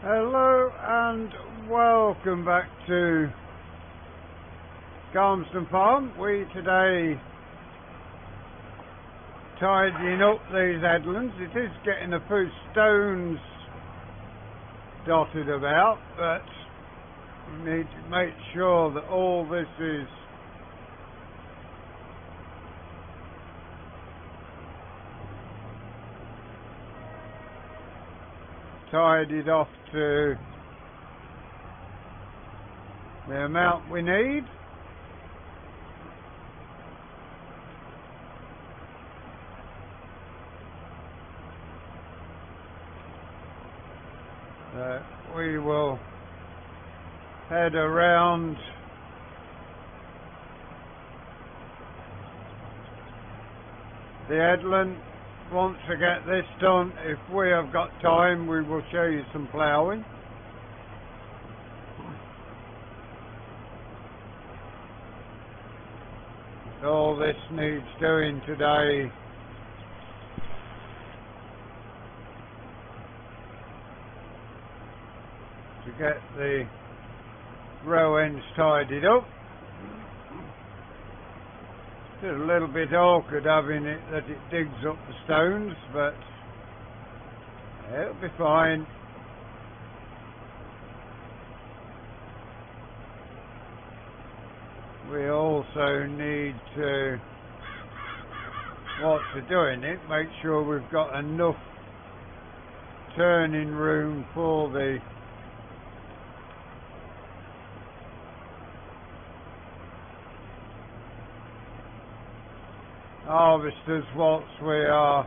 Hello and welcome back to Garmston Farm. We today tidying up these headlands. It is getting a few stones dotted about, but we need to make sure that all this is tidied off to the amount we need. We will head around the headland. Once I get this done, if we have got time, we will show you some ploughing. All this needs doing today to get the row ends tidied up. It's a little bit awkward having it that it digs up the stones, but it'll be fine. We also need to, whilst we're doing it, make sure we've got enough turning room for the harvesters whilst we are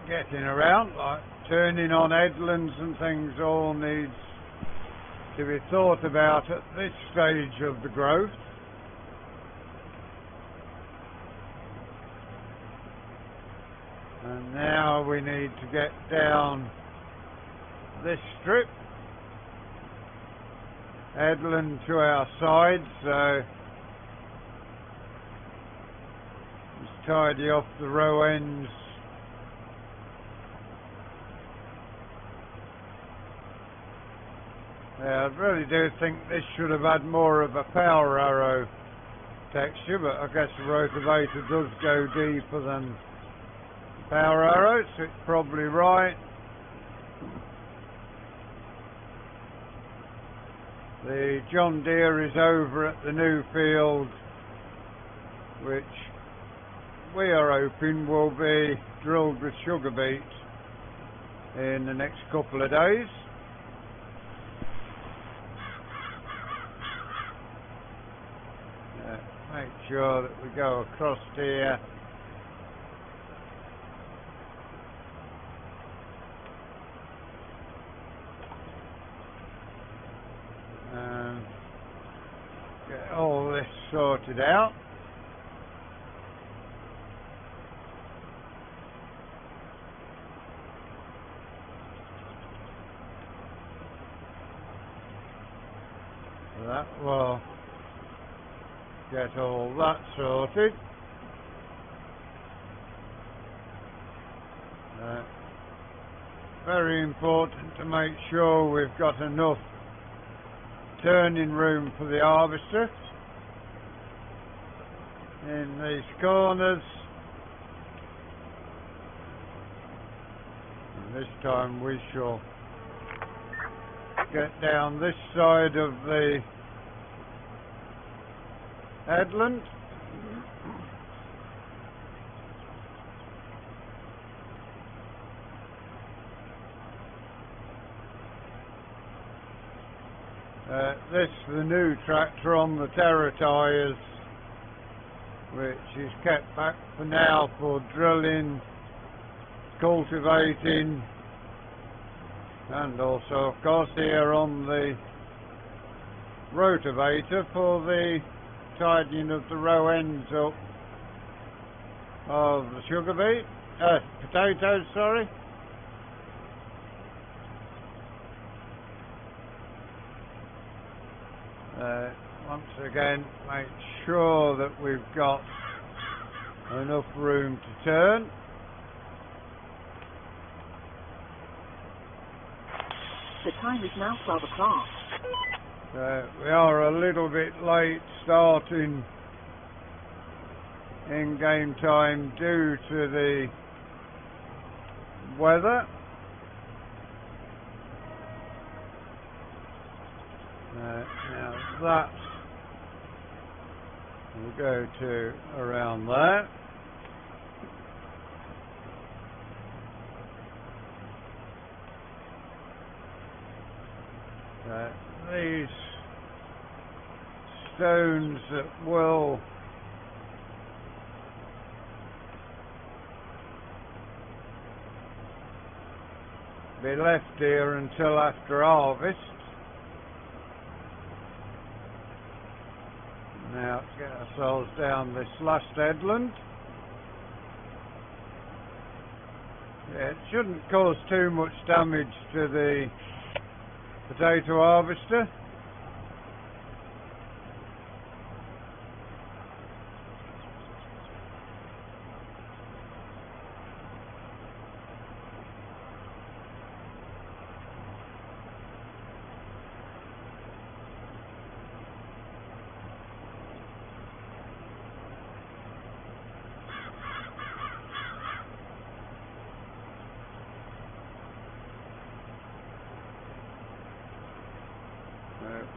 getting around, like turning on headlands and things. All needs to be thought about at this stage of the growth. And now we need to get down this strip headland to our side, so just tidy off the row ends. Yeah, I really do think this should have had more of a power arrow texture, but I guess the rotavator does go deeper than power arrow, so it's probably right. The John Deere is over at the new field, which we are hoping will be drilled with sugar beet in the next couple of days. Make sure that we go across here. Get all this sorted out. So that will get all that sorted. Very important to make sure we've got enough turning room for the harvester in these corners. And this time we shall get down this side of the headland. This is the new tractor on the Terra tyres, which is kept back for now for drilling, cultivating, and also of course here on the rotavator for the tidying of the row ends up of the sugar beet, potatoes, sorry. once again, make sure that we've got enough room to turn. The time is now 12 o'clock. We are a little bit late starting in game time due to the weather. Now that we'll go to around there. These stones that will be left here until after harvest. Now let's get ourselves down this last headland. Yeah, it shouldn't cause too much damage to the potato harvester.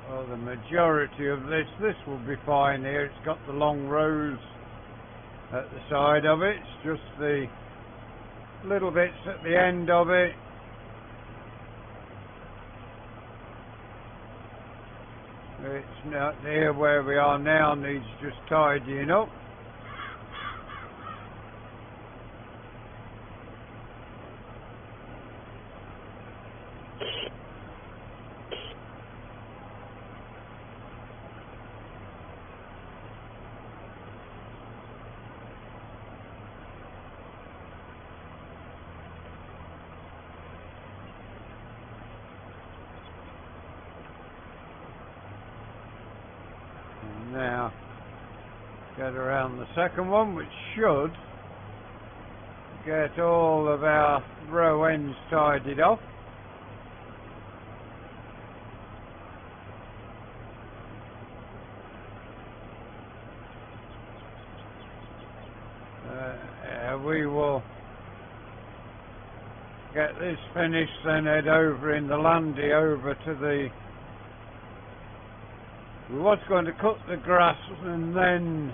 Well, the majority of this will be fine here. It's got the long rows at the side of it. It's just the little bits at the end of it. It's not here where we are now, needs just tidying up. Now, get around the second one, which should get all of our row ends tidied off. We will get this finished, then head over in the landy over to the... We was going to cut the grass and then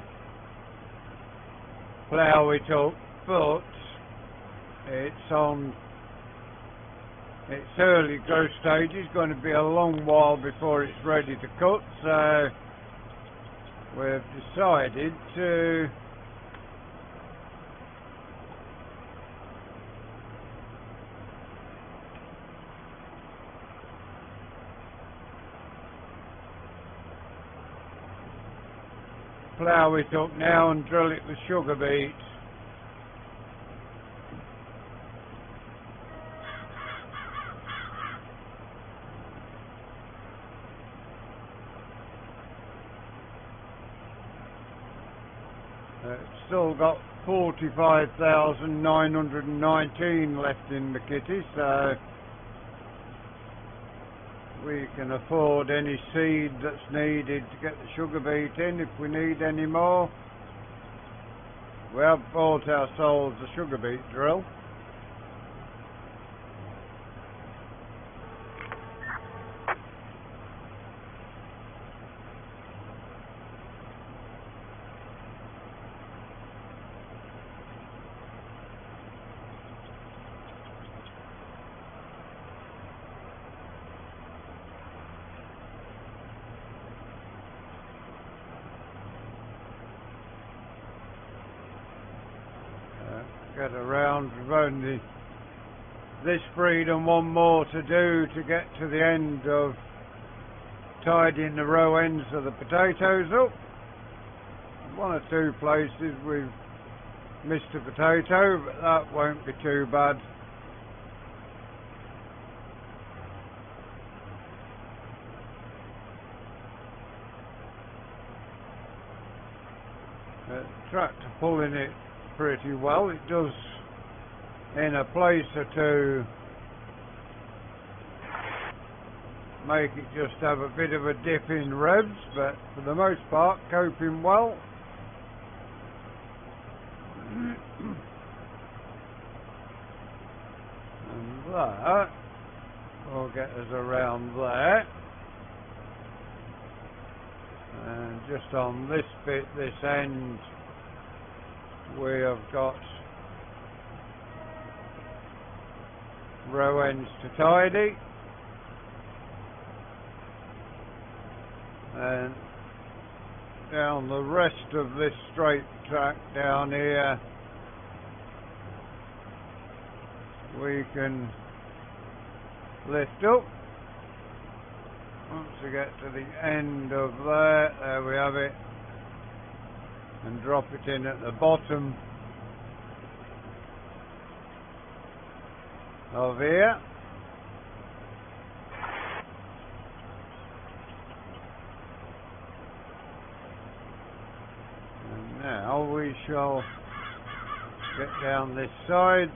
plough it up, but it's on its early growth stage. It's going to be a long while before it's ready to cut, so we've decided to plough it up now and drill it with sugar beet. It's still got 45,919 left in the kitty, so we can afford any seed that's needed to get the sugar beet in if we need any more. We have bought ourselves a sugar beet drill. Get around, we've only this breed and one more to do to get to the end of tidying the row ends of the potatoes up. One or two places we've missed a potato, but that won't be too bad. Tractor pulling it pretty well. It does in a place or two make it just have a bit of a dip in revs, but for the most part coping well. And that will get us around there. And just on this bit, this end, we have got row ends to tidy, and down the rest of this straight track down here we can lift up. Once we get to the end of there we have it, and drop it in at the bottom of here. And now we shall get down this side,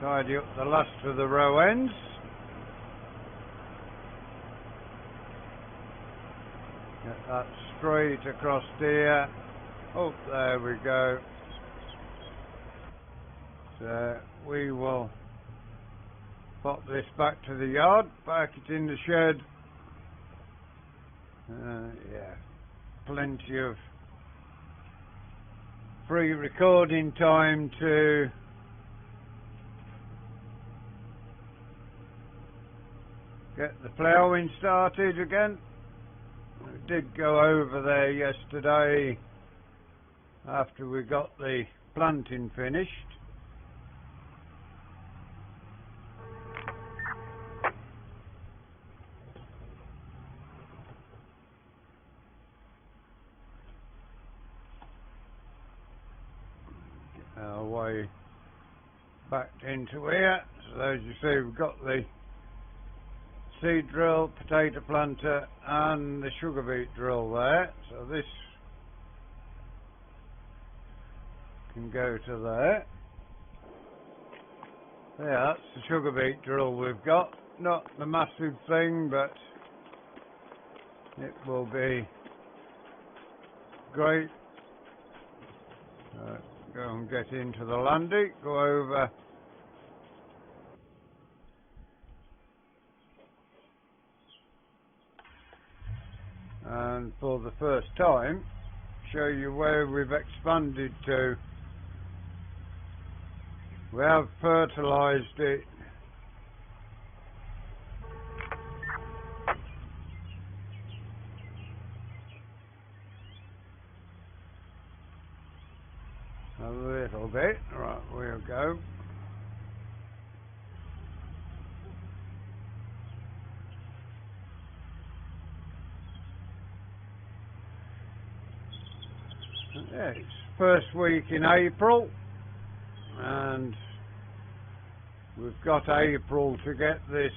tidy up the last of the row ends. Get that straight across here. Oh, there we go. So we will pop this back to the yard, back it in the shed. Yeah, plenty of free recording time to get the ploughing started again. We did go over there yesterday after we got the planting finished. Get our way back into here. So as you see, we've got the seed drill, potato planter and the sugar beet drill there. So this can go to there. Yeah, that's the sugar beet drill we've got. Not the massive thing, but it will be great. Go and get into the landy, go over and for the first time show you where we've expanded to. We have fertilised it a little bit. Right, we'll go. Yeah, it's first week in April, and we've got April to get this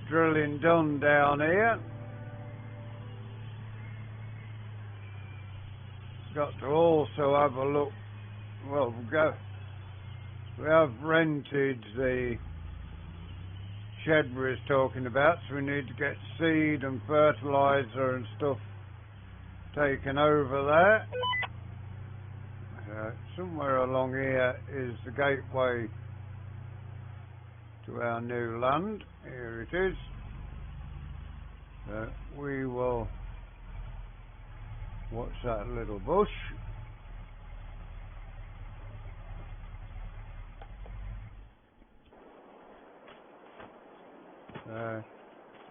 drilling done down here. Got to also have a look. Well, we have rented the shed we was talking about, so we need to get seed and fertiliser and stuff taken over there. Somewhere along here is the gateway to our new land. Here it is. We will watch that little bush.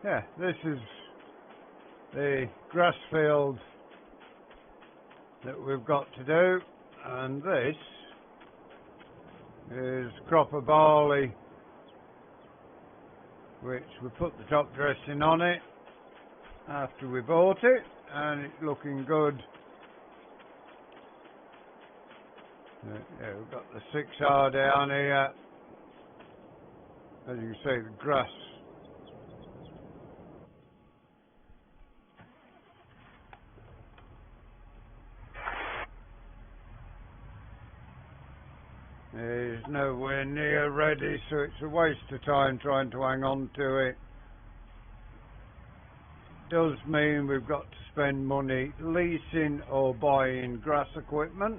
Yeah, this is the grass field that we've got to do, and this is crop of barley which we put the top dressing on it after we bought it, and it's looking good. Yeah, we've got the 6R down here. as you can see, the grass is nowhere near ready, so it's a waste of time trying to hang on to it. Does mean we've got to spend money leasing or buying grass equipment.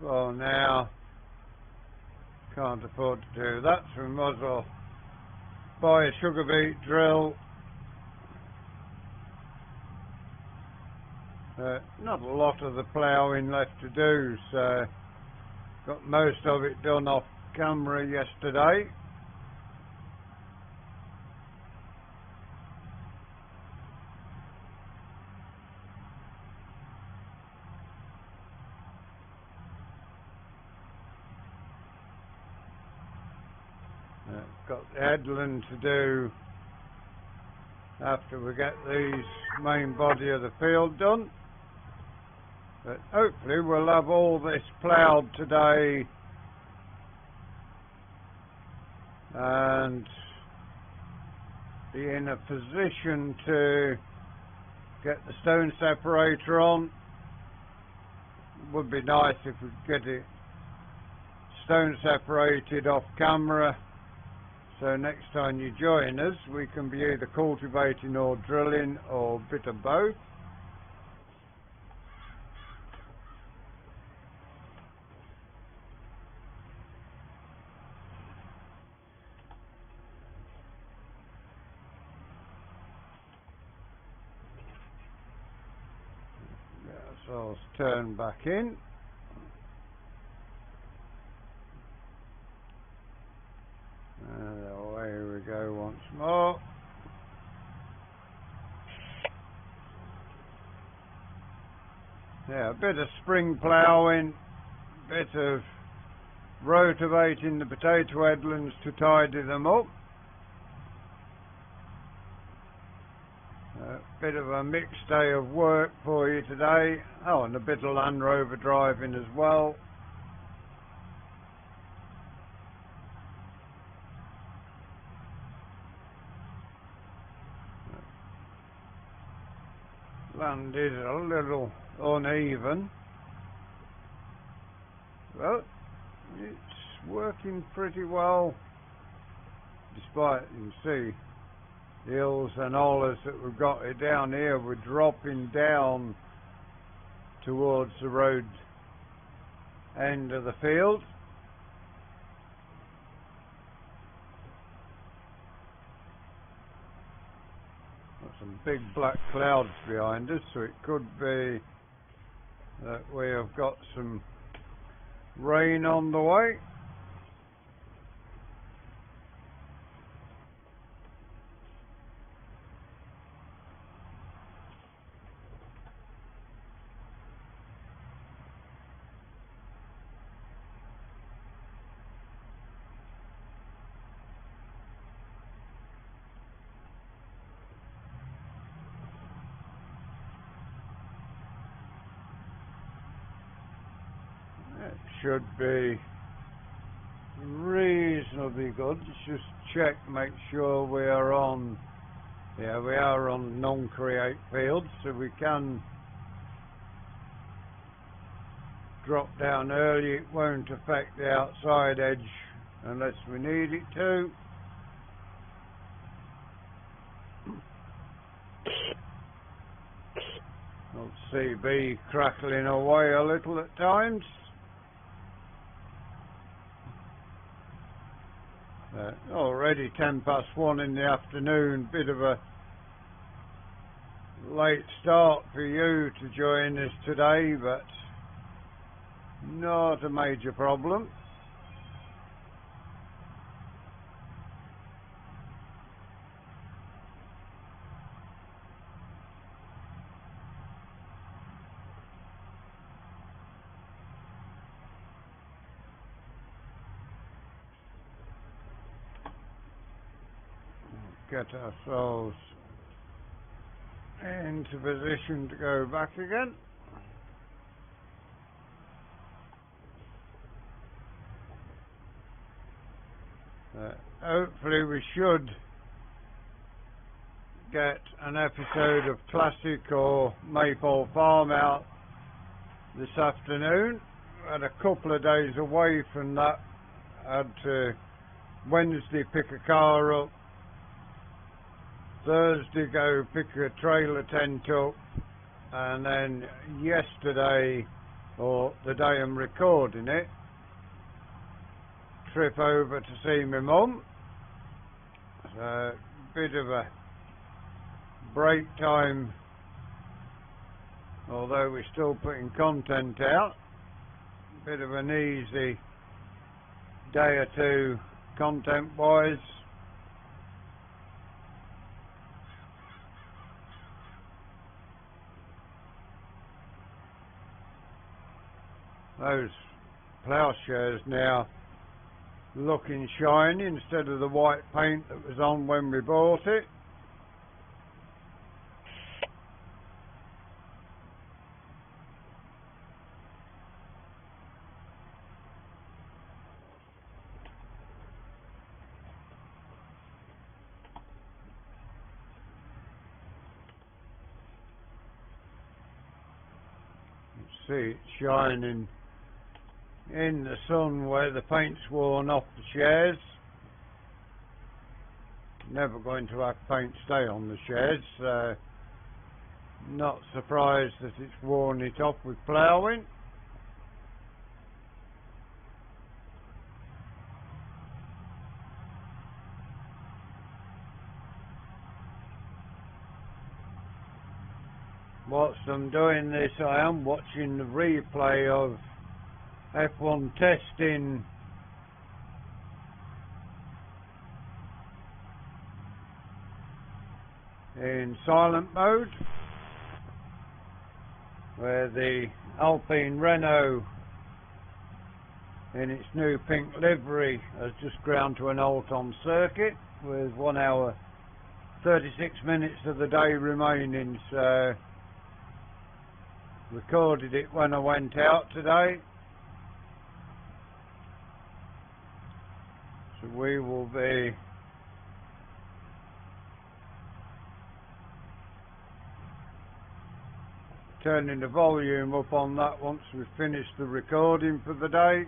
Well, now can't afford to do that, so we might as well buy a sugar beet drill. Not a lot of the ploughing left to do, so got most of it done off camera yesterday. Got the headland to do after we get these main body of the field done. But hopefully we'll have all this ploughed today and be in a position to get the stone separator on. Would be nice if we could get it stone separated off camera, so next time you join us we can be either cultivating or drilling or a bit of both. So I'll turn back in. And away we go once more. Yeah, a bit of spring ploughing, bit of rotavating the potato headlands to tidy them up. A bit of a mixed day of work for you today. Oh, and a bit of Land Rover driving as well. Land is a little uneven. Well, it's working pretty well, despite, you can see, the hills and hollers that we've got it down here. We're dropping down towards the road end of the field. Got some big black clouds behind us, so it could be that we have got some rain on the way. It should be reasonably good. Let's just check, make sure we are on. Yeah, we are on non-create fields, so we can drop down early. It won't affect the outside edge unless we need it to. Old CB crackling away a little at times. Already 1:10 in the afternoon, bit of a late start for you to join us today, but not a major problem. Get ourselves into position to go back again. Hopefully we should get an episode of Classic or Maypole Farm out this afternoon. Had a couple of days away from that. Had to Wednesday pick a car up, Thursday go pick a trailer tent up, and then yesterday, or the day I'm recording it, trip over to see my mum. A bit of a break time, although we're still putting content out. Bit of an easy day or two content wise. Those ploughshares now looking shiny instead of the white paint that was on when we bought it. You see it shining in the sun where the paint's worn off the shares. Never going to have paint stay on the shares. Not surprised that it's worn it off with ploughing. Whilst I'm doing this, I am watching the replay of F1 testing in silent mode, where the Alpine Renault in its new pink livery has just ground to an halt on circuit with 1 hour 36 minutes of the day remaining. So recorded it when I went out today. So we will be turning the volume up on that once we've finished the recording for the day.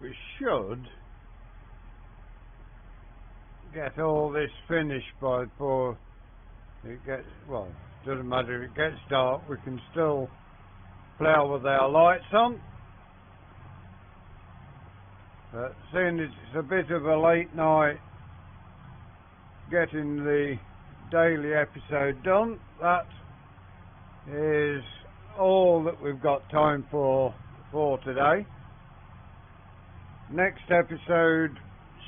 We should get all this finished before it gets, well, doesn't matter if it gets dark, we can still plough with our lights on. But seeing as it's a bit of a late night getting the daily episode done, that is all that we've got time for today. Next episode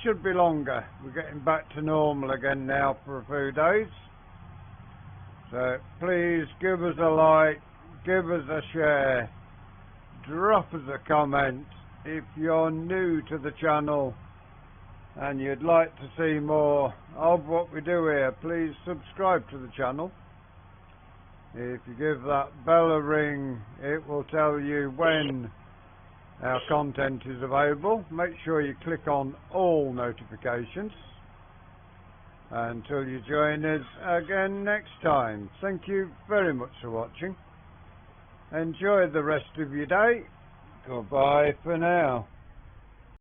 should be longer. We're getting back to normal again now for a few days. So please give us a like, give us a share, drop us a comment. If you're new to the channel and you'd like to see more of what we do here, please subscribe to the channel. If you give that bell a ring, it will tell you when our content is available. Make sure you click on all notifications. Until you join us again next time, thank you very much for watching. Enjoy the rest of your day. Goodbye for now.